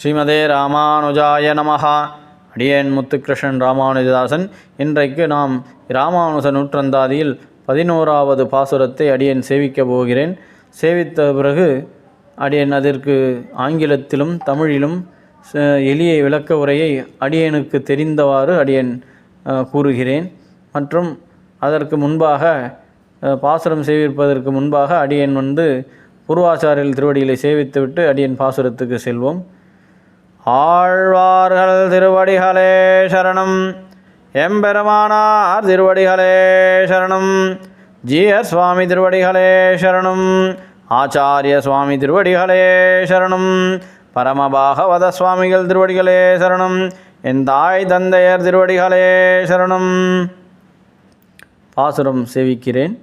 ஸ்ரீமதே ராமானுஜாய நமஹ. அடியேன் முத்துகிருஷ்ணன் ராமானுஜதாசன். இன்றைக்கு நாம் ராமானுஜ நூற்றந்தாதியில் 11வது பாசுரத்தை அடியேன் சேவிக்கப் போகிறேன். சேவித்த பிறகு அடியேன் அதற்கு ஆங்கிலத்திலும் தமிழிலும் எளிய விளக்க உரையை அடியேனுக்கு தெரிந்தவாறு அடியேன் கூறுகிறேன். மற்றும் அதற்கு முன்பாக பாசுரம் சேவிப்பதற்கு முன்பாக அடியேன் பூர்வாச்சாரியல் திருவடிகளை சேவித்துவிட்டு அடியேன் பாசுரத்துக்கு செல்வோம். ஆழ்வார்கள் திருவடிகளே சரணம். எம்பெருமானார் திருவடிகளே சரணம். ஜிஆர் சுவாமி திருவடிகளே சரணம். ஆச்சாரிய சுவாமி திருவடிகளே சரணம். பரமபாகவத சுவாமிகள் திருவடிகளே சரணம். என் தாய் தந்தையர் திருவடிகளே சரணம். பாசுரம் சேவிக்கிறேன்.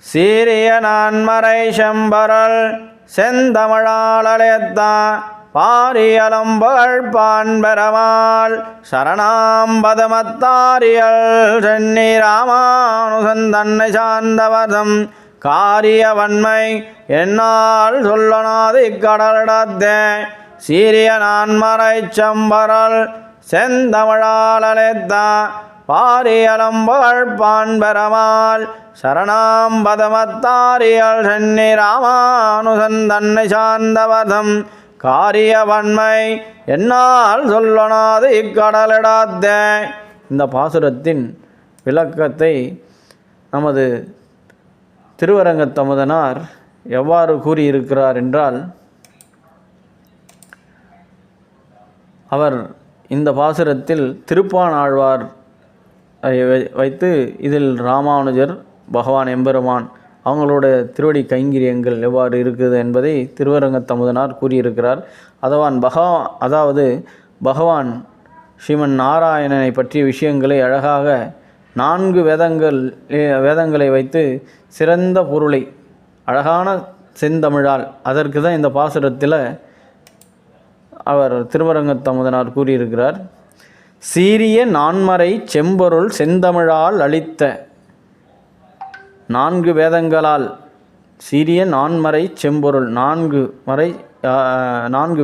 சீரிய நான்மறை செம்பரல் செந்தமிழாலயத்தா பாரியலம்புகழ் பான்பெறமாள் சரணாம்பதமத்தாரியல் சென்னி ராமானுசன் தன்னை சார்ந்தவர்தம் காரிய வன்மை என்னால் சொல்லனாது இக்கடலிடத்தே. சீரிய நான்மறை செம்பரல் செந்தமிழாலயத்தா பாரியலம்புகழ் பான்பெறமாள் சரணாம்பதமத்தாரியல் சென்னி ராமானுசன் தன்னை சார்ந்தவர்தம் காரிய வன்மை என்னால் சொல்லனாது இக்கடலிடாத. இந்த பாசுரத்தின் விளக்கத்தை நமது திருவரங்கத்தமுதனார் எவ்வாறு கூறியிருக்கிறார் என்றால், அவர் இந்த பாசுரத்தில் திருப்பாணாழ்வார் வைத்து இதில் ராமானுஜர், பகவான் எம்பெருமான் அவங்களோட திருவடி கைங்கரியங்கள் எவ்வாறு இருக்குது என்பதை திருவரங்கத்தமுதனார் கூறியிருக்கிறார். அதாவது பகவான் ஸ்ரீமன் நாராயணனை பற்றிய விஷயங்களை அழகாக 4 வேதங்களை வைத்து சிறந்த பொருளை அழகான செந்தமிழால், அதற்கு தான் இந்த பாசுரத்தில் அவர் திருவரங்கத்தமுதனார் கூறியிருக்கிறார். சீரிய நான்மறை செம்பொருள் செந்தமிழால் அளித்த 4 வேதங்களால், சீரிய நான்மறை செம்பொருள் 4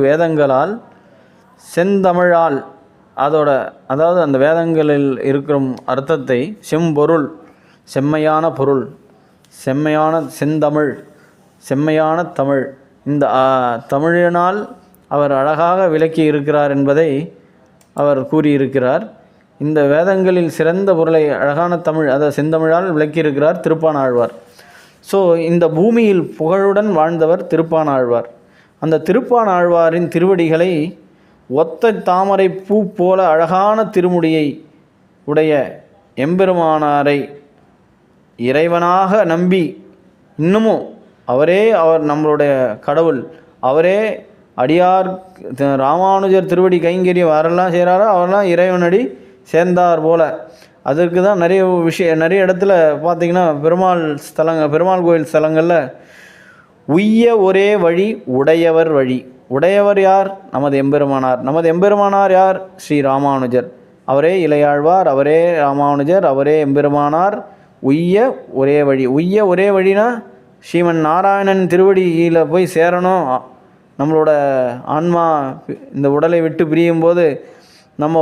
வேதங்களால் செந்தமிழால், அதாவது அந்த வேதங்களில் இருக்கிற அர்த்தத்தை செம்பொருள் செம்மையான பொருள், செம்மையான செந்தமிழ், செம்மையான தமிழ், இந்த தமிழினால் அவர் அழகாக விளக்கி இருக்கிறார் என்பதை அவர் கூறியிருக்கிறார். இந்த வேதங்களில் சிறந்த பொருளை அழகான தமிழ், செந்தமிழால் விளக்கியிருக்கிறார் திருப்பாணாழ்வார். ஸோ இந்த பூமியில் புகழுடன் வாழ்ந்தவர் திருப்பாணாழ்வார். அந்த திருப்பாணாழ்வாரின் திருவடிகளை ஒத்த தாமரை பூ போல அழகான திருமுடியை உடைய எம்பெருமானாரை இறைவனாக நம்பி, இன்னமும் அவர் நம்மளுடைய கடவுள், அவரே அடியார் ராமானுஜர் திருவடி கைங்கரியம் யாரெல்லாம் செய்கிறாரோ அவரெல்லாம் இறைவனடி சேர்ந்தார் போல. அதற்கு தான் நிறைய இடத்துல பார்த்திங்கன்னா பெருமாள் கோயில் ஸ்தலங்களில் உய்ய ஒரே வழி உடையவர் வழி. உடையவர் யார்? நமது எம்பெருமானார் யார்? ஸ்ரீ ராமானுஜர். அவரே இளையாழ்வார், அவரே ராமானுஜர், அவரே எம்பெருமானார். உய்ய ஒரே வழி. உய்ய ஒரே வழினா ஸ்ரீமன் நாராயணன் திருவடியில் போய் சேரணும். நம்மளோட ஆன்மா இந்த உடலை விட்டு பிரியும் போது நம்ம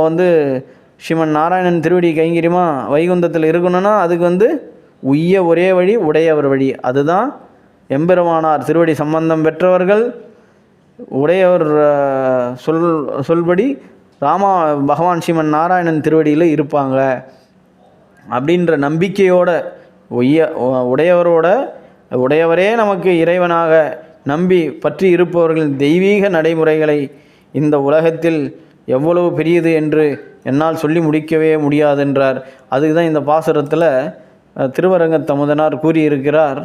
ஸ்ரீமன் நாராயணன் திருவடி கைங்கரியமாக வைகுந்தத்தில் இருக்கணும்னா அதுக்கு உய்ய ஒரே வழி உடையவர் வழி. அதுதான் எம்பெருமானார் திருவடி சம்பந்தம் பெற்றவர்கள் உடையவர் சொல்படி பகவான் ஸ்ரீமன் நாராயணன் திருவடியில் இருப்பாங்க அப்படின்ற நம்பிக்கையோட உடையவரே நமக்கு இறைவனாக நம்பி பற்றி இருப்பவர்கள் தெய்வீக நடைமுறைகளை இந்த உலகத்தில் எவ்வளவு பெரியது என்று என்னால் சொல்லி முடிக்கவே முடியாது என்றார். அதுக்கு தான் இந்த பாசுரத்தில் திருவரங்கத்தமுதனார் கூறியிருக்கிறார்.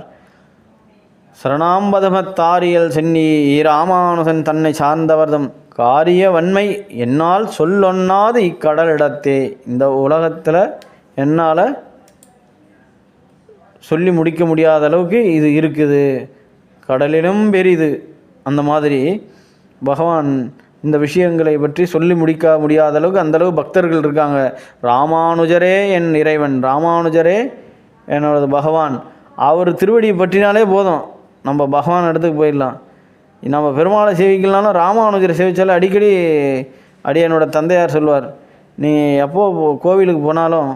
சரணாம்பதமத்தாரியல் சென்னி ராமானுசன் தன்னை சார்ந்தவர்தம் காரிய வன்மை என்னால் சொல்லொன்னாது இக்கடலிடத்தே. இந்த உலகத்தில் என்னால் சொல்லி முடிக்க முடியாத அளவுக்கு இது இருக்குது, கடலிலும் பெரிது. அந்த மாதிரி பகவான் இந்த விஷயங்களை பற்றி சொல்லி முடிக்க முடியாத அளவுக்கு அந்தளவு பக்தர்கள் இருக்காங்க. ராமானுஜரே என் இறைவன், ராமானுஜரே என்னோட பகவான், அவர் திருவடியை பற்றினாலே போதும் நம்ம பகவான் இடத்துக்கு போயிடலாம். நம்ம பெருமாளை சேவிக்கலனாலும் ராமானுஜரை சேவித்தாலும் அடிக்கடி அடியனோட தந்தையார் சொல்லுவார், நீ எப்போ கோவிலுக்கு போனாலும்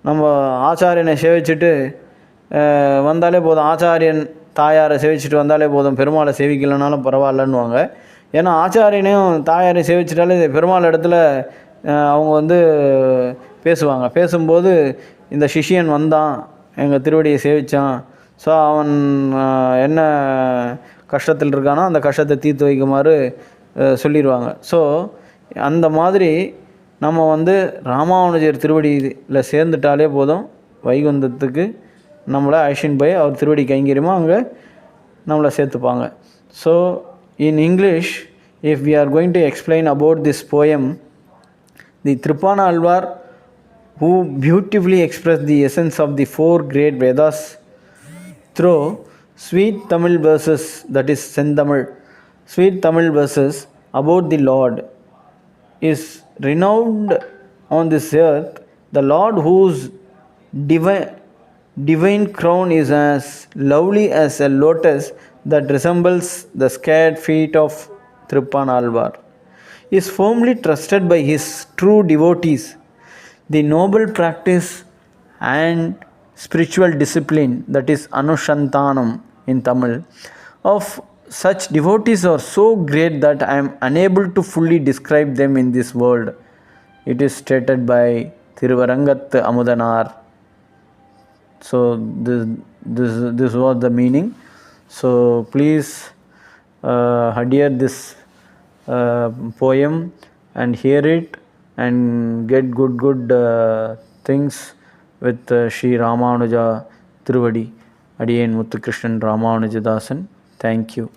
நம்ம ஆச்சாரியனை சேவிச்சுட்டு வந்தாலே போதும், ஆச்சாரியன் தாயாரை சேவிச்சுட்டு வந்தாலே போதும், பெருமாளை சேவிக்கலனாலும் பரவாயில்லன்னுவாங்க. ஏன்னா ஆச்சாரியனையும் தாயாரையும் சேவிச்சிட்டாலே பெருமாள் இடத்துல அவங்க வந்து பேசுவாங்க. பேசும்போது இந்த சிஷியன் வந்தான், எங்கள் திருவடியை சேவித்தான், ஸோ அவன் என்ன கஷ்டத்தில் இருக்கானோ அந்த கஷ்டத்தை தீர்த்து வைக்குமாறு சொல்லிடுவாங்க. ஸோ அந்த மாதிரி நம்ம வந்து ராமானுஜர் திருவடியில் சேர்ந்துட்டாலே போதும், வைகுந்தத்துக்கு நம்மளை அழைச்சின்னு போய் அவர் திருவடி கைங்கரியமாக அங்கே நம்மளை சேர்த்துப்பாங்க. So in English, if we are going to explain about this poem, the Thiruppanalvar, who beautifully expressed the essence of the four great Vedas through sweet Tamil verses, that is Senthamil, sweet Tamil verses about the Lord, is renowned on this earth, the Lord whose divine crown is as lovely as a lotus that resembles the scared feet of Thiruppanalvar, is firmly trusted by his true devotees. The noble practice and spiritual discipline, that is Anushantanam in Tamil, of such devotees are so great that I am unable to fully describe them in this world. It is stated by Thiruvarangat Amudanar. So this was the meaning. So please adhere this poem and hear it and get good things with Sri Ramanuja Thiruvadi. Adiyen Muthukrishnan Ramanujadasan. Thank you.